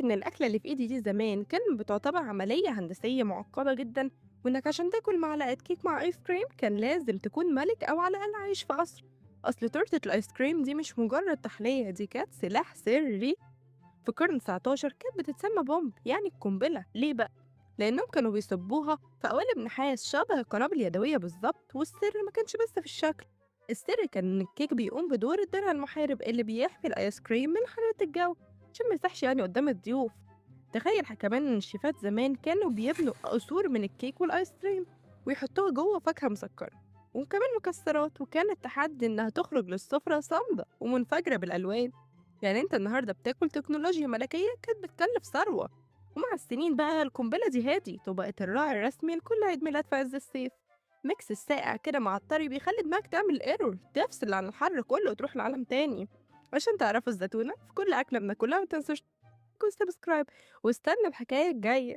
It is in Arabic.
إن الأكلة اللي في إيدي دي زمان كانت بتعتبر عملية هندسية معقدة جدًا، وإنك عشان تاكل معلقة كيك مع آيس كريم كان لازم تكون ملك أو على الأقل عايش في قصر. أصل تورتة الآيس كريم دي مش مجرد تحلية، دي كانت سلاح سري. في القرن 19 كانت بتتسمى بومب، يعني القنبلة. ليه بقى؟ لأنهم كانوا بيصبوها في قوالب نحاس شبه القنابل اليدوية بالظبط، والسر ما كانش بس في الشكل. السر كان إن الكيك بيقوم بدور الدرع المحارب اللي بيحمي الآيس كريم من حرارة الجو عشان ما يسيحش يعني قدام الضيوف. تخيل كمان إن الشيفات زمان كانوا بيبنوا قصور من الكيك والآيس كريم ويحطوها جوه فاكهة مسكرة وكمان مكسرات، وكان التحدي إنها تخرج للسفرة صامدة ومنفجرة بالألوان. يعني أنت النهاردة بتاكل تكنولوجيا ملكية كانت بتكلف ثروة. ومع السنين بقى القنبلة دي هادت وبقت الراعي الرسمي لكل عيد ميلاد في عز الصيف. ميكس الساقع كده مع الطري بيخلي دماغك تعمل ايرور، تفصل عن الحر كله وتروح لعالم تاني. عشان تعرفوا الزتونة في كل أكلة بناكلها متنسوش سبسكرايب واستنى الحكاية الجاية.